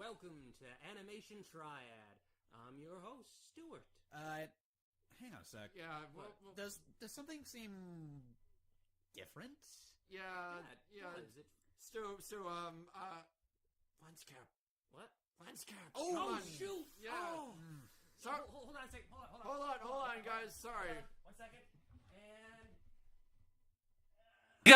welcome to Animation Triad. I'm your host, Stuart. Hang on a sec. Yeah. Well, Does something seem different? yeah. Does it? Landscape. What? Landscape. Oh, Come on. shoot! Yeah. Oh. Sorry. Hold on a second. Hold on. Hold on, guys. Sorry. 1 second. And... Go!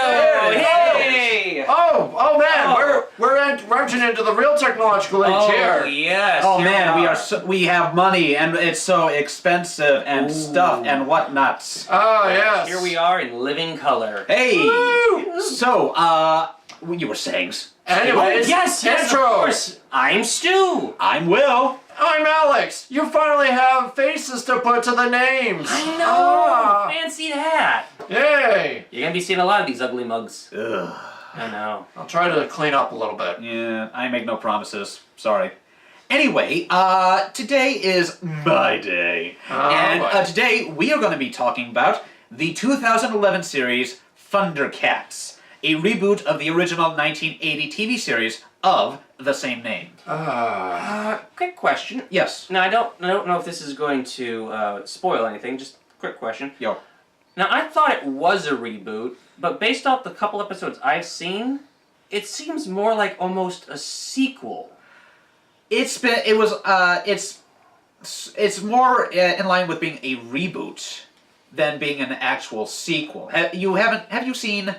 Hey! Oh man, we're entering into the real technological age here. Yes. Oh here man, are. we have money and it's so expensive and stuff and whatnots. Oh yes. Here we are in living color. Hey, Woo! so you were saying? Anyways, Yes, of intros. course. I'm Stu. I'm Will. I'm Alex. You finally have faces to put to the names. I know. Ah. Fancy that. Yay! You're gonna be seeing a lot of these ugly mugs. Ugh. I know. I'll try to clean up a little bit. Yeah, I make no promises. Sorry. Anyway, today is my day, and today we are going to be talking about the 2011 series Thundercats, a reboot of the original 1980 TV series of the same name. Quick question. Yes. Now I don't know if this is going to spoil anything. Just quick question. Yo. Now I thought it was a reboot, but based off the couple episodes I've seen, it seems more like almost a sequel. It's more in line with being a reboot than being an actual sequel. Have you seen?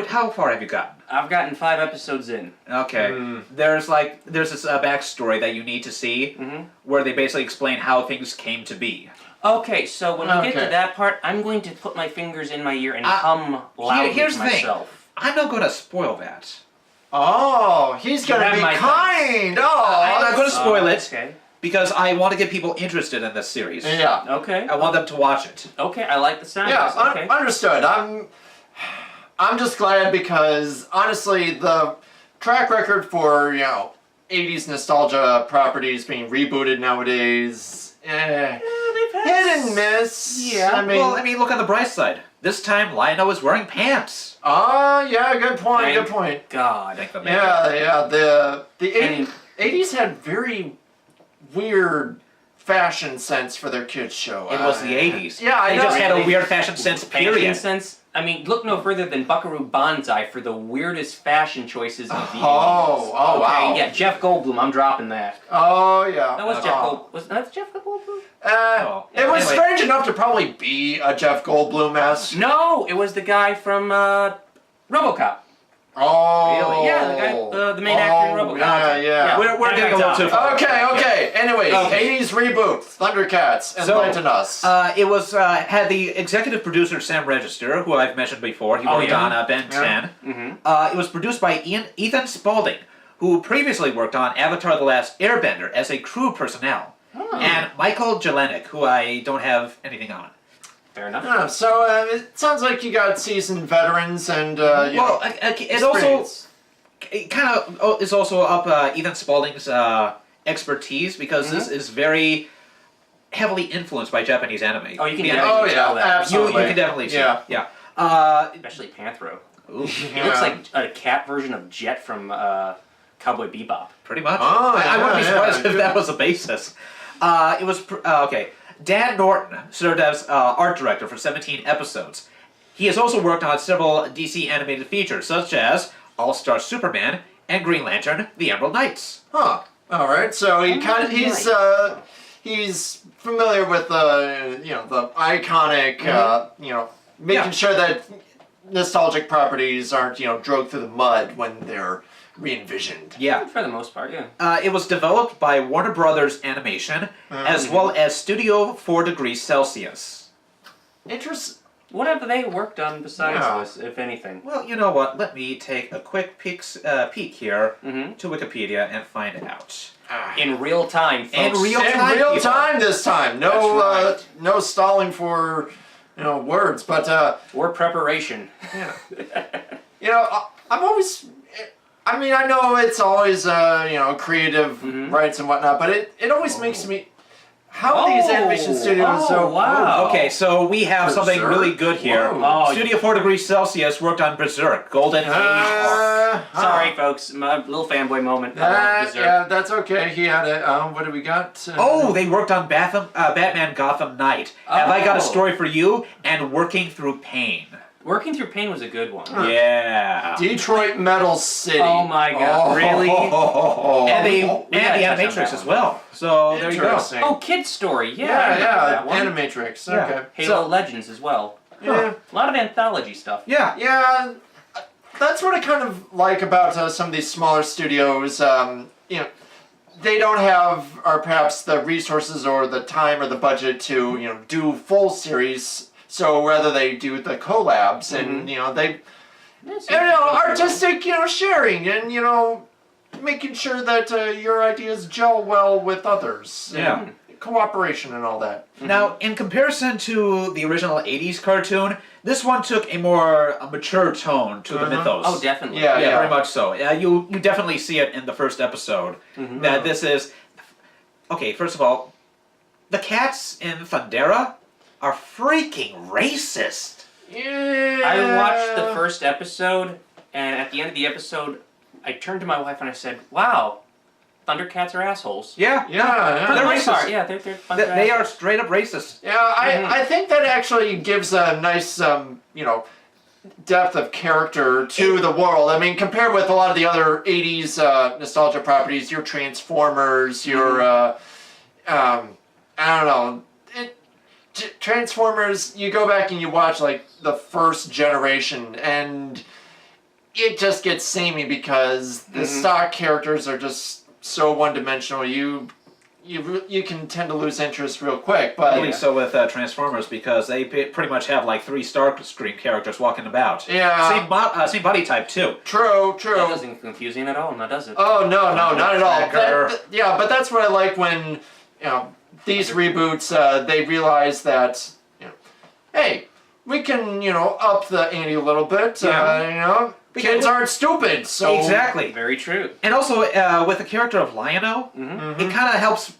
How far have you gotten? I've gotten 5 episodes in. Okay. There's this backstory that you need to see, where they basically explain how things came to be. Okay, so when we get to that part, I'm going to put my fingers in my ear and hum loudly Here's to the thing. myself. I'm not going to spoil that. Oh, he's gonna Grab be my kind. Oh, I'm not going to spoil it Okay. because I want to get people interested in this series. Yeah. Okay. I want them to watch it. Okay, I like the sound. Yeah, of this. Okay. understood. I'm just glad because honestly, the track record for 80s nostalgia properties being rebooted nowadays, hit and miss. Yeah. I mean, look on the bright side. This time, Lionel is wearing pants. yeah, good point. Thank Good point. God. Thank the maker. Yeah. The And- 80s had very weird fashion sense for their kids show. It was the 80s. Yeah, I They know. just had a Really? weird fashion sense, Fashion period. sense. I mean, look no further than Buckaroo Banzai for the weirdest fashion choices of the 80s. Oh, wow. Yeah, Jeff Goldblum, I'm dropping that. Oh yeah. That was Okay. Jeff Goldblum. Was that Jeff Goldblum? It was Anyway. strange enough to probably be a Jeff Goldblum-esque. No, it was the guy from RoboCop. Oh. Really? Yeah, the guy, the main actor in RoboCop. Yeah. We're getting a little too far. Okay. Anyways, Okay. 80s reboot, Thundercats, enlighten us. It was had the executive producer Sam Register, who I've mentioned before. He worked yeah? on Ben 10. Mm-hmm. It was produced by Ethan Spalding, who previously worked on Avatar: The Last Airbender as a crew personnel, and Michael Jelenic, who I don't have anything on. Fair enough. So it sounds like you got seasoned veterans and It also it kind of is also up Ethan Spalding's expertise because this is very heavily influenced by Japanese anime. Oh, you can The definitely anime- tell that. absolutely. You can definitely see. Yeah. It. Yeah. Especially Panthro. Ooh, He looks like a cat version of Jet from Cowboy Bebop. pretty much. Oh, I wouldn't be yeah, surprised yeah. if that was the basis. It was okay. Dan Norton served as art director for 17 episodes. He has also worked on several DC animated features, such as All-Star Superman and Green Lantern: The Emerald Knights. Huh. All right. So he's familiar with the iconic making sure that nostalgic properties aren't dragged through the mud when they're re-envisioned. Yeah. For the most part, yeah. It was developed by Warner Brothers Animation, as well as Studio 4 Degrees Celsius. What have they worked on besides Yeah. this, if anything? Well, you know what? Let me take a quick peek here Mm-hmm. to Wikipedia and find out. In real time, folks. In real In time, real people. time this time. No, That's no stalling for words, but Or preparation. I'm always. I mean, I know it's always creative Mm-hmm. rights and whatnot, but it always makes me. how these animation studios Oh, wow. Okay, so we have something Berserk? really good here. Whoa. Oh, Studio 4 Degrees Celsius worked on Berserk, Golden Age arc. Sorry, folks. My little fanboy moment. I love Berserk. Yeah, that's okay. He had it. What do we got? Oh, they worked on Batman Gotham Knight. Have I got a Oh. story for you? And Working Through Pain. Working Through Pain was a good one. Yeah. Detroit Metal City. Oh my God, really? And the gotta touch on Animatrix that as one. well. So there you go. Interesting. Oh, Kid's Story. Yeah, I remember yeah, that one. Animatrix. Yeah. Okay. Halo Legends as well. Yeah. A lot of anthology stuff. Yeah. Yeah, that's what I kind of like about some of these smaller studios. They don't have, or perhaps the resources or the time or the budget to, do full series. So rather they do the collabs and they, artistic, sharing and making sure that your ideas gel well with others. Yeah. And cooperation and all that. Now, in comparison to the original 80s cartoon, this one took a more mature tone to the mythos. Oh, definitely. Yeah. Yeah, very much so. You definitely see it in the first episode. That this is... Okay, first of all, the cats in Thundera are freaking racist. Yeah. I watched the first episode, and at the end of the episode, I turned to my wife and I said, "Wow, Thundercats are assholes." Yeah. Yeah. For the They're most racist. part, yeah, they're They are straight up racist. Yeah, I think that actually gives a nice, depth of character to the world. I mean, compared with a lot of the other 80s nostalgia properties, your Transformers, your, I don't know, Transformers, you go back and you watch, like, the first generation, and it just gets samey because the stock characters are just so one-dimensional. You can tend to lose interest real quick, but... At least so with Transformers, because they pretty much have like 3 Starscream characters walking about. Yeah. Same body type, too. True. That doesn't confuse him at all, now does it? Oh, no, not at all. Cracker. Yeah, but that's what I like when, these reboots, they realize that, hey, we can, up the ante a little bit, kids aren't stupid, so... Exactly. Very true. And also, with the character of Lion-O, it kind of helps,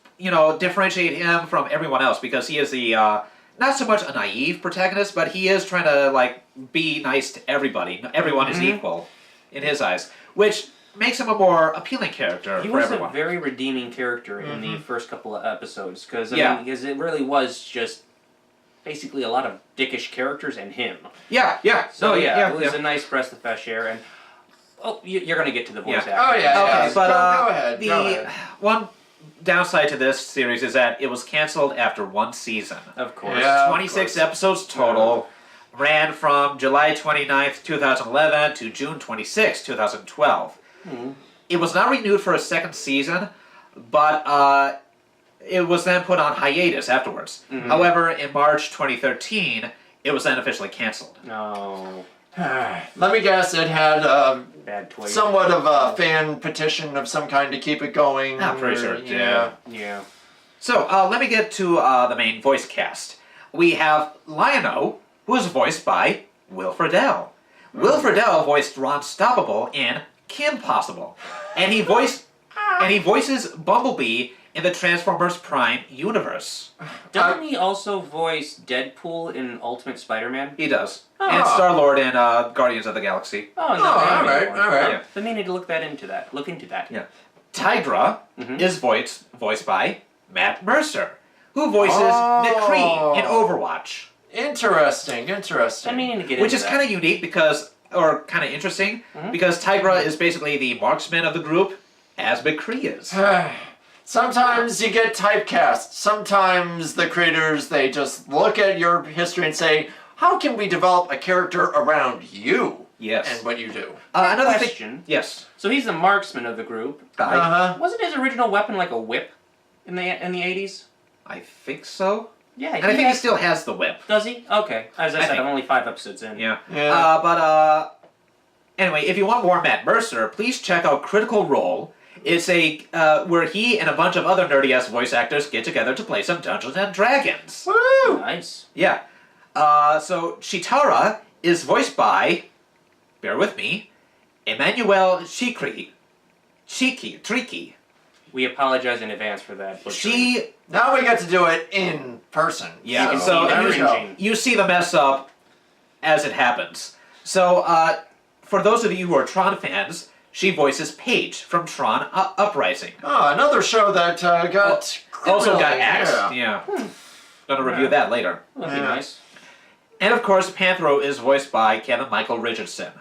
differentiate him from everyone else, because he is the, not so much a naive protagonist, but he is trying to, like, be nice to everybody. Everyone is equal in his eyes, which makes him a more appealing character He for was everyone. a very redeeming character in the first couple of episodes, because because it really was just basically a lot of dickish characters and him. Yeah. So it was a nice breath of fresh air, and you're gonna get to the voice actor. Oh, yeah. Okay, but go ahead. the one downside to this series is that it was canceled after 1 season. Of course. Yeah. 26 episodes total. Ran from July 29th, 2011 to June 26th, 2012. It was not renewed for a second season, but it was then put on hiatus afterwards. However, in March 2013, it was then officially canceled. No. Let me guess, it had Bad toy. somewhat of a fan petition of some kind to keep it going. I'm pretty sure. Yeah. Yeah. So, let me get to the main voice cast. We have Lion-O, who is voiced by Will Friedle. Will Friedle voiced Ron Stoppable in Kim Possible, and he voices Bumblebee in the Transformers Prime universe. Doesn't he also voice Deadpool in Ultimate Spider-Man? He does, Oh. and Star-Lord in Guardians of the Galaxy. Oh, no. all right. Yeah. Then they need to look into that. Yeah. Tydra is voiced by Matt Mercer, who voices McCree in Overwatch. Interesting. I mean to get Which into is that. kind of unique or kind of interesting, because Tydra is basically the marksman of the group, as McCree is. Sometimes you get typecast. Sometimes the creators, they just look at your history and say, how can we develop a character around you? Yes. And what you do. Another question. thing. Yes. So he's the marksman of the group. Wasn't his original weapon like a whip in the 80s? I think so. Yeah, And I think he still has the whip. Does he? Okay. As I said, think- I'm only 5 episodes in. Yeah. Yeah. Anyway, if you want more Matt Mercer, please check out Critical Role. It's a where he and a bunch of other nerdy ass voice actors get together to play some Dungeons and Dragons. Woo! Nice. Yeah. So Chitara is voiced by, bear with me, Emmanuel Triki. We apologize in advance for that. Now we get to do it in person. Yeah, You so can see the you go. cringing. you see the mess up as it happens. So, for those of you who are Tron fans, she voices Paige from Tron Uprising. Oh, another show that got Also got criminally- axed. yeah. Yeah. Gonna review that later. That'd be Yeah. nice. And of course, Panthro is voiced by Kevin Michael Richardson.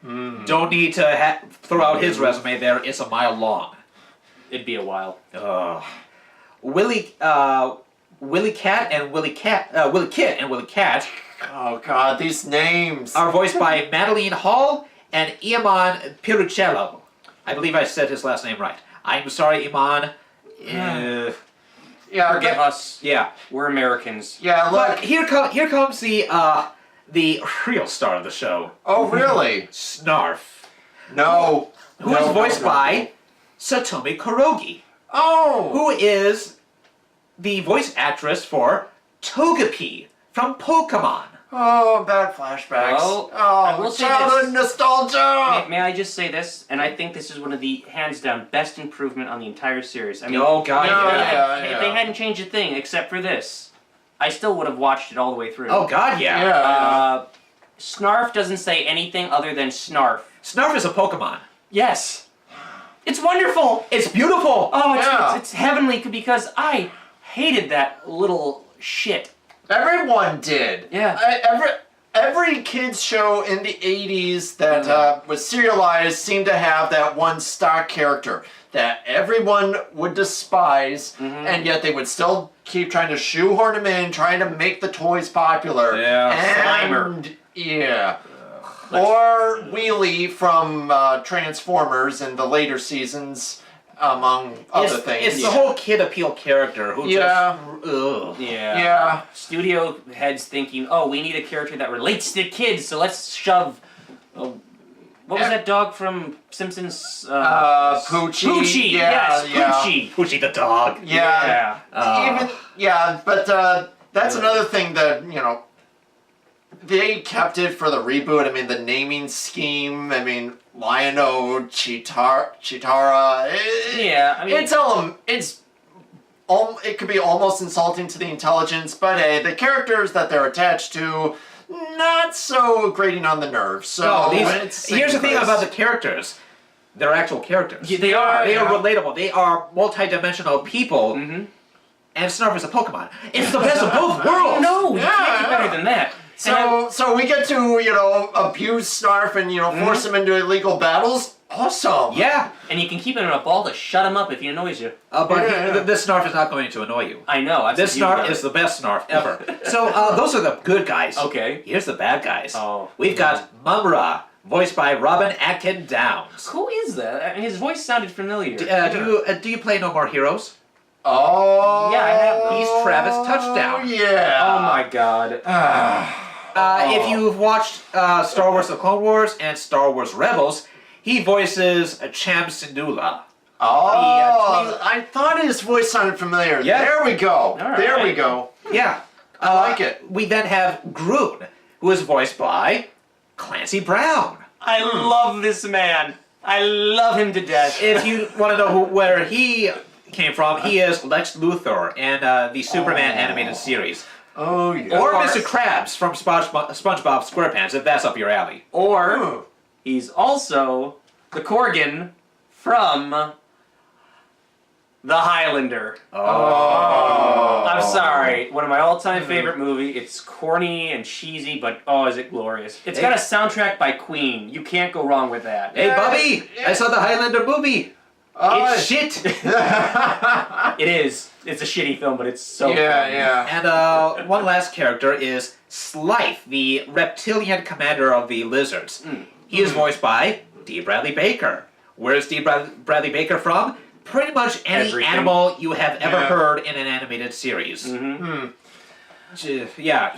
Don't need to throw out his resume there, it's a mile long. It'd be a while. Willie Cat and Willie Kit and Willie Cat Oh God, these names. are voiced by Madeline Hall and Iman Piruccello. I believe I said his last name right. I'm sorry, Iman. Yeah, Forgive us. Yeah. We're Americans. Yeah, But look. here comes the real star of the show, Oh, really? Snarf, No. who is voiced by Satomi Kurogi, Oh. who is the voice actress for Togepi from Pokemon. Oh, bad flashbacks. Well, I oh, will say childhood this. nostalgia. May I just say this? And I think this is one of the hands down best improvement on the entire series. I mean, Oh God, Yeah, if yeah. they hadn't changed a thing except for this, I still would have watched it all the way through. Oh God, yeah. Yeah. Snarf doesn't say anything other than Snarf. Snarf is a Pokemon. Yes. It's wonderful. It's beautiful. Oh, Yeah. it's heavenly because I hated that little shit. Everyone did. Yeah. Every kids show in the 80s that was serialized seemed to have that one stock character that everyone would despise, and yet they would still keep trying to shoehorn him in, trying to make the toys popular. Yeah. And, yeah. Or Wheelie from Transformers in the later seasons, among other things. It's the whole kid appeal character who Yeah. just ugh. Yeah. Yeah. Studio heads thinking, oh, we need a character that relates to kids, so let's shove. What was that dog from Simpsons? Poochie. Poochie. Yeah, Yes, yeah. Poochie. Poochie the dog. Yeah. Yeah. But that's another thing that, they kept it for the reboot. I mean, the naming scheme, Lion-O, Chitara. Yeah, I mean, It could be almost insulting to the intelligence, but hey, the characters that they're attached to, not so grating on the nerves. So Here's the thing about the characters. They're actual characters. Yeah, they are. They are relatable. They are multi-dimensional people. And Snarf is a Pokemon. It's the best of both worlds. No, you can't do better than that. So we get to, abuse Snarf and, force him into illegal battles. Awesome. Yeah. And you can keep him in a ball to shut him up if he annoys you. But this Snarf is not going to annoy you. I know. This Snarf is the best Snarf ever. So those are the good guys. Okay. Here's the bad guys. Oh. We've got Mumra, voiced by Robin Atkin Downs. Who is that? I mean, his voice sounded familiar. Do you play No More Heroes? Oh. Yeah, I have. He's Travis Touchdown. Yeah. Oh my god. If you've watched Star Wars: The Clone Wars and Star Wars Rebels, he voices Cham Syndulla. Oh, I thought his voice sounded familiar. Yeah. There we go. All There we right. go. Yeah. I like it. We then have Groon, who is voiced by Clancy Brown. I love this man. I love him to death. If you want to know where he came from, he is Lex Luthor in the Superman animated series. Oh, yeah. Or Mr. Krabs from SpongeBob SquarePants, if that's up your alley. Or he's also the Korgan from The Highlander. Oh. I'm sorry. One of my all-time favorite movie. It's corny and cheesy, but oh, is it glorious. It's got a soundtrack by Queen. You can't go wrong with that. Hey, Bubby! I saw the Highlander movie. Oh, It's shit. It is. It's a shitty film, but it's so fun. yeah. And one last character is Slythe, the reptilian commander of the lizards. He is voiced by D. Bradley Baker. Where is D. Bradley Baker from? Pretty much any Everything. animal you have ever heard in an animated series. Yeah,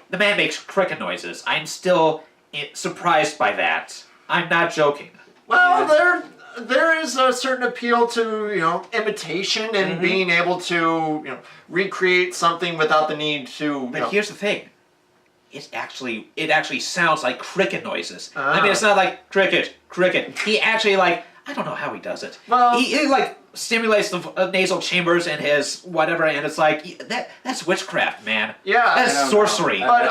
the man makes cricket noises. I'm still surprised by that. I'm not joking. Well, there is a certain appeal to, imitation and being able to, recreate something without the need to, But here's the thing. It actually sounds like cricket noises. I mean, it's not like cricket. He actually I don't know how he does it. Well- he like stimulates the nasal chambers in his whatever, and it's like that's witchcraft, man. Yeah. That's I don't sorcery. know. But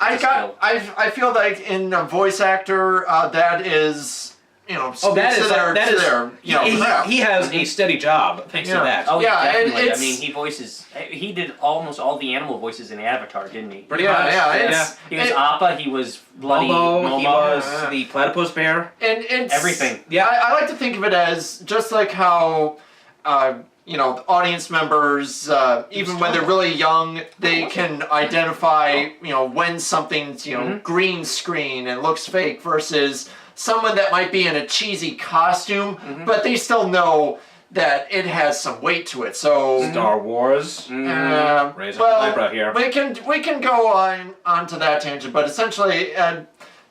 I feel like in a voice actor, that is, Oh, that is craft. he has a steady job thanks to that. Oh, Yeah, yeah, definitely. it's- I mean, he did almost all the animal voices in Avatar, didn't he? Pretty Yeah, much. yeah, He was Appa, he was bloody Momo, he was Yeah. the platypus bear. And it's everything. Yeah. I like to think of it as just like how, the audience members, even when they're really young, they can identify, when something's, green screen and looks fake versus someone that might be in a cheesy costume, but they still know that it has some weight to it. So Star Wars. Raise up an eyebrow here. we can go on to that tangent, but essentially,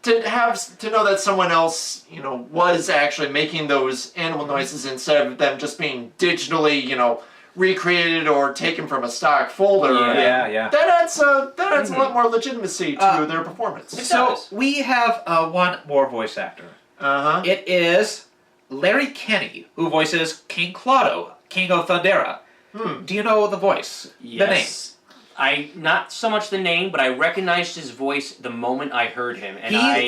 to know that someone else, was actually making those animal noises instead of them just being digitally, recreated or taken from a stock folder. Yeah. That adds a lot more legitimacy to their performance. So does. we have one more voice actor. Uh-huh. It is Larry Kenney, who voices King Clotho, King of Thundera. Do you know the voice? Yes. Not so much the name, but I recognized his voice the moment I heard him, and The name? he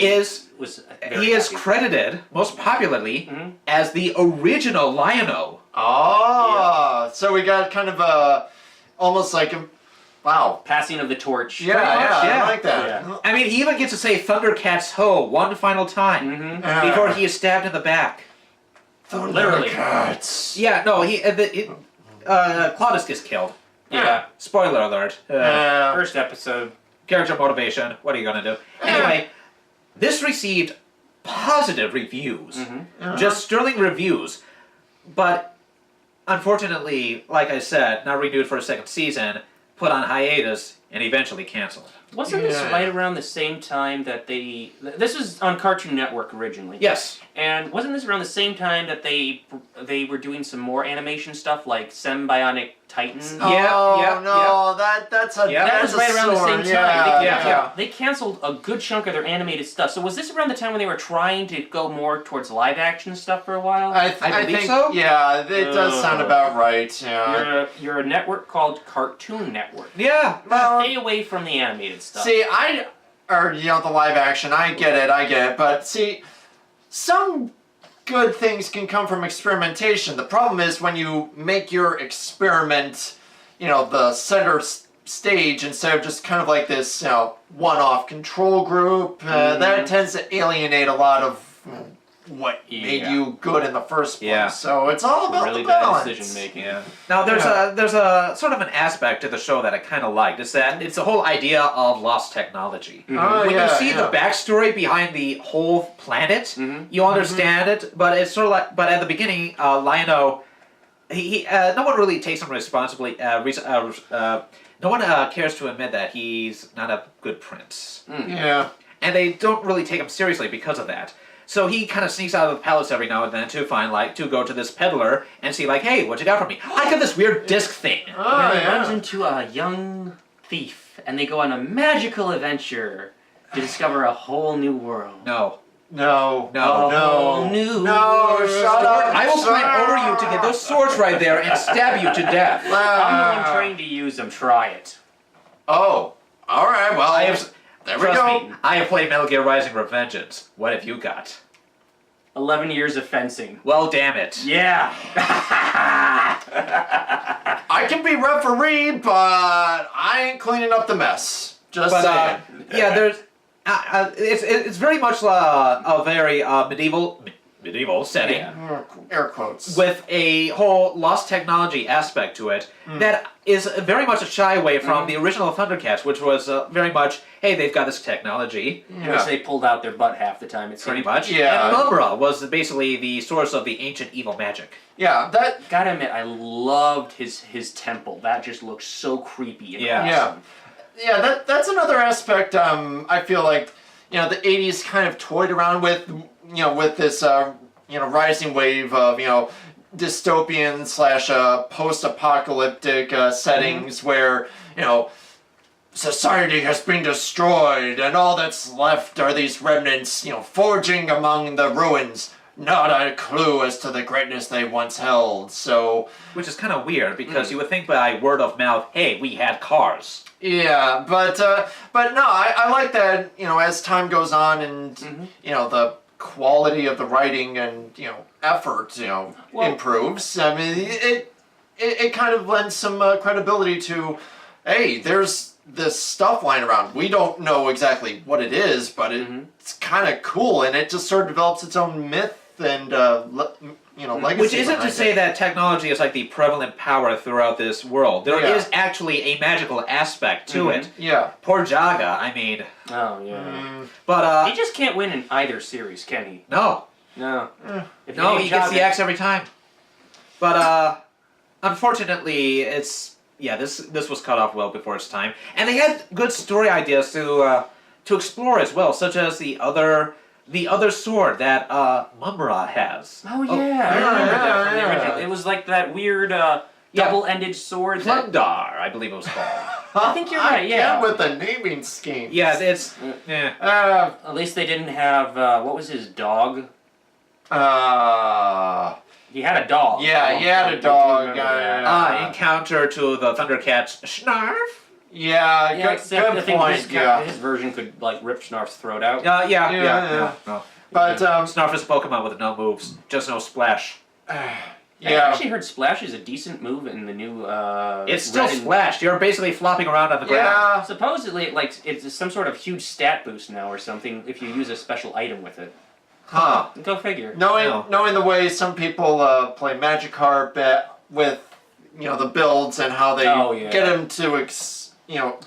He is credited most popularly as the original Lion-O. Oh, so we got kind of almost like a, wow. passing of the torch. Yeah, much, yeah. I like that. Yeah. I mean, he even gets to say Thundercats ho one final time before he is stabbed in the back. Literally. Thundercats. Yeah, no, Clotus gets killed. Yeah. Spoiler alert. First episode. Character motivation. What are you gonna do? Anyway, this received positive reviews, just sterling reviews, but unfortunately, like I said, not renewed for a second season, put on hiatus, and eventually canceled. Wasn't this Yeah. right around the same time that this was on Cartoon Network originally? Yes. And wasn't this around the same time that they were doing some more animation stuff like Symbionic Titans? Yeah, no, that's a Yeah. That that's was right a around the same sword. time. Yeah. They canceled a good chunk of their animated stuff. So was this around the time when they were trying to go more towards live action stuff for a while? I believe think so. Yeah, it does sound about right. Yeah. You're a network called Cartoon Network. Yeah. Stay away from the animated stuff. See, the live action, I get it, but see, some good things can come from experimentation. The problem is when you make your experiment, the center stage instead of just kind of like this, one-off control group, that tends to alienate a lot of what made you good in the first place. Yeah. So it's all about really the bad balance. decision making. Yeah. Now there's a sort of an aspect to the show that I kind of liked. Is that it's the whole idea of lost technology. Oh, When yeah, you see yeah. the backstory behind the whole planet, you understand it. But it's sort of like, but at the beginning, Lion-O, he no one really takes him responsibly. No one cares to admit that he's not a good prince, Yeah. and they don't really take him seriously because of that. So he kind of sneaks out of the palace every now and then to go to this peddler and see hey, what you got for me? I got this weird disc thing. Oh, And he runs yeah. into a young thief, and they go on a magical adventure to discover a whole new world. No. No. No. Oh, new No, world. shut up. I will climb over you to get those swords right there and stab you to death. I'm the one trained to use them. Try it. Oh. All right. Well, there we Trust go. me, I have played Metal Gear Rising Revengeance. What have you got? 11 years of fencing. Well, damn it. Yeah. I can be referee, but I ain't cleaning up the mess. Just But saying. yeah, there's it's very much a very medieval setting. Yeah. Air quotes. With a whole lost technology aspect to it that is very much a shy away from the original Thundercats, which was very much, hey, they've got this technology, Which they pulled out their butt half the time. It's pretty much. Yeah. And Umbra was basically the source of the ancient evil magic. Yeah, that. Gotta admit, I loved his temple. That just looked so creepy and Yeah. Yeah. awesome. Yeah, that's another aspect. I feel like the '80s kind of toyed around with with this rising wave of dystopian / post-apocalyptic settings where society has been destroyed and all that's left are these remnants forging among the ruins. not a clue as to the greatness they once held. So Which is kind of weird because you would think by word of mouth, hey, we had cars. yeah, but no, I like that. You know, as time goes on and you know the quality of the writing and effort improves. I mean, it kind of lends some credibility to, hey, there's this stuff lying around. We don't know exactly what it is, but it's kind of cool, and it just sort of develops its own myth and legacy. Which isn't to behind say it. that technology is like the prevalent power throughout this world. There Yeah. is actually a magical aspect to it. Yeah. Poor Jaga, I mean, Oh yeah. but He just can't win in either series, can he? no, No. If no, name he gets the Jaga- axe every time. But unfortunately, this was cut off well before its time, and they had good story ideas to explore as well, such as the other sword that Mumra has. Oh yeah, I remember that from the yeah. original. It was like that weird double-ended sword. That, Plundar, I believe it was called. I think you're right. Yeah. With the naming scheme. Yeah, it's yeah. At least they didn't have what was his dog? He had a dog. Yeah, he had a I do dog. remember that. Encounter to the Thundercats Schnarf. Yeah, Yeah, except I good think point. his version could like rip Snarf's throat out. Yeah. No. But Snarf is a Pokemon with no moves, just no splash. I yeah, actually heard Splash is a decent move in the new. It's still Red and- Splash. You're basically flopping around on the ground. yeah. Supposedly, like it's some sort of huge stat boost now or something if you use a special item with it. Huh. Go figure. Knowing the way some people play Magikarp with the builds and how they get them to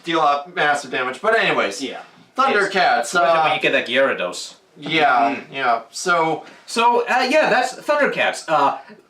deal out massive damage. But anyways, Yeah. Thundercats. When you get that Gyarados. Yeah. So That's Thundercats.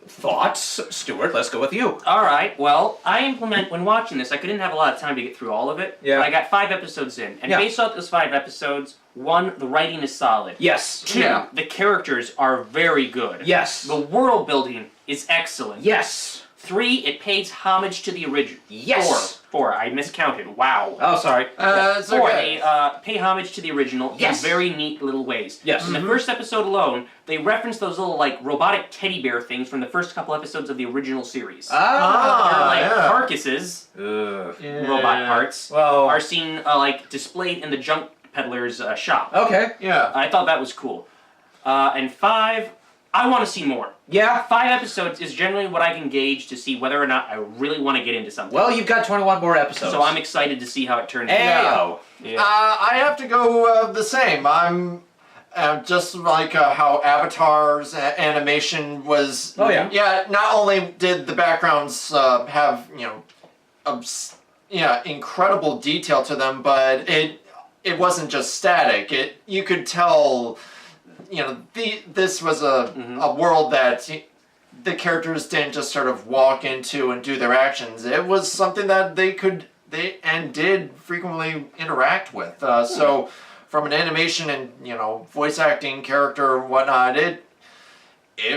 Thoughts, Stuart? Let's go with you. All right. Well, when watching this, I couldn't have a lot of time to get through all of it. Yeah. But I got 5 episodes in, and Yeah. based off those 5 episodes, 1, the writing is solid. Yes. 2, Yeah. the characters are very good. Yes. The world building is excellent. Yes. 3, it pays homage to the original. Yes. 4, I miscounted. Wow. Oh, sorry. it's 4, okay. they pay homage to the original Yes. in very neat little ways. Yes. In the first episode alone, they reference those little like robotic teddy bear things from the first couple episodes of the original series. They're like yeah. carcasses, Ugh. robot parts, Well. are seen like displayed in the junk peddler's shop. Okay. Yeah. I thought that was cool. And 5, I want to see more. Yeah. 5 episodes is generally what I can gauge to see whether or not I really want to get into something. Well, you've got 21 more episodes. So I'm excited to see how it turns out. Ayo. Yeah. I have to go the same. I'm just like how Avatar's animation was. Oh, yeah. Yeah. Not only did the backgrounds have incredible detail to them, but it wasn't just static. You could tell. This was a world that the characters didn't just sort of walk into and do their actions. It was something that they did frequently interact with. So from an animation and voice acting, character, whatnot, it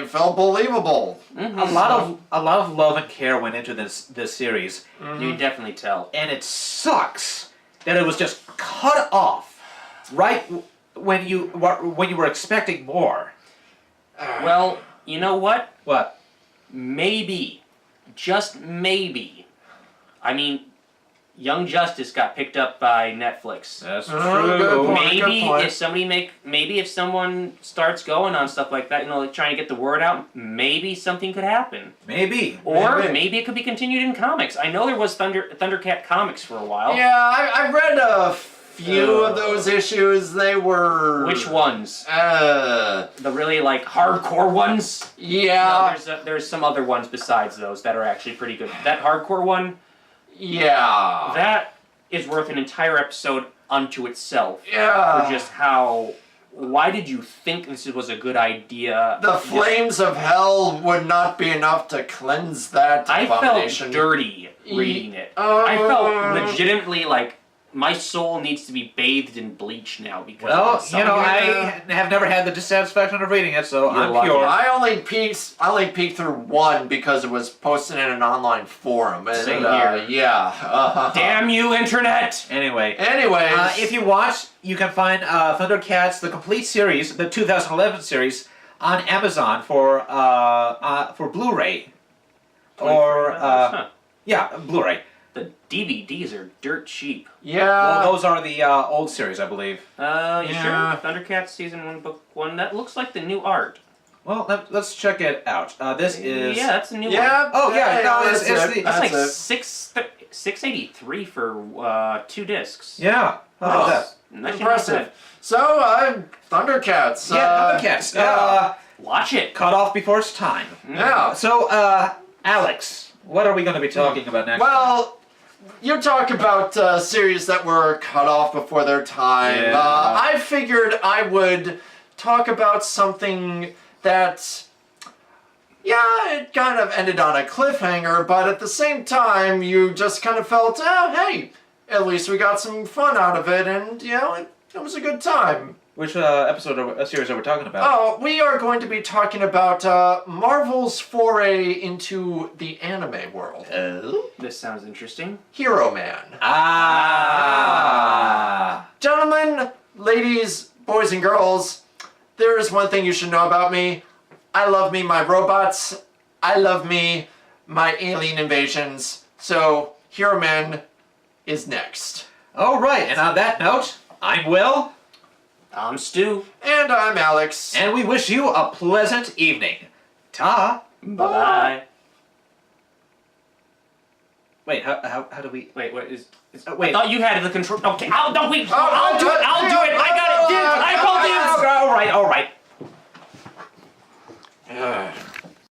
felt believable. A lot of love and care went into this series, You can definitely tell. and it sucks that it was just cut off right when you were expecting more. Well, you know what? What? Maybe, just maybe. I mean, Young Justice got picked up by Netflix. That's good point. Maybe point. if someone starts going on stuff like that, like trying to get the word out, maybe something could happen. Maybe. Or Maybe. maybe it could be continued in comics. I know there was Thundercat comics for a while. Yeah, I read a few of those issues. They were Which ones? Uh, The really like hardcore ones? yeah, No, there's some other ones besides those that are actually pretty good. That hardcore one, yeah, that is worth an entire episode unto itself. yeah. For just why did you think this was a good idea? The flames of hell would not be enough to cleanse that I felt abomination. dirty reading it. I felt legitimately like my soul needs to be bathed in bleach now because Well, of the I have never had the dissatisfaction of reading it, so You're I'm lucky. pure. I only peeked through one because it was posted in an online forum. And, Same here. Yeah. Damn you, internet! Anyway. Anyways, If you watch, you can find Thundercats, the complete series, the 2011 series, on Amazon for Blu-ray. Or Huh. yeah, Blu-ray. The DVDs are dirt cheap. Yeah. Well, those are the old series, I believe. You Yeah. sure? Thundercats Season 1, Book 1. That looks like the new art. Well, let's check it out. This is... Yeah, that's the new one. Yeah. Oh, yeah, no, it's that's the- it. That's like it. $683 for 2 discs. Yeah, how about Oh. that? Actually, Impressive. So, Thundercats. Yeah, Thundercats. yeah. Watch it. Cut off before it's time. Yeah. So, Alex, what are we going to be talking about next? Well, you talk about series that were cut off before their time. Yeah. I figured I would talk about something that, yeah, it kind of ended on a cliffhanger, but at the same time, you just kind of felt, oh, hey, at least we got some fun out of it, and, you know, it was a good time. Which series are we talking about? Oh, we are going to be talking about Marvel's foray into the anime world. Oh? This sounds interesting. Hero Man. Ah. Gentlemen, ladies, boys and girls, there is one thing you should know about me. I love me my robots. I love me my alien invasions. So, Hero Man is next. All right, and on that note, I'm Will, I'm Stu. And I'm Alex. and we wish you a pleasant evening. Ta. Bye-bye. Wait, how do we... Wait, what is... wait. I thought you had the control... Okay, I'll do it! Oh, I'll do it! I got it! Dude, I called dibs! All right. Ugh.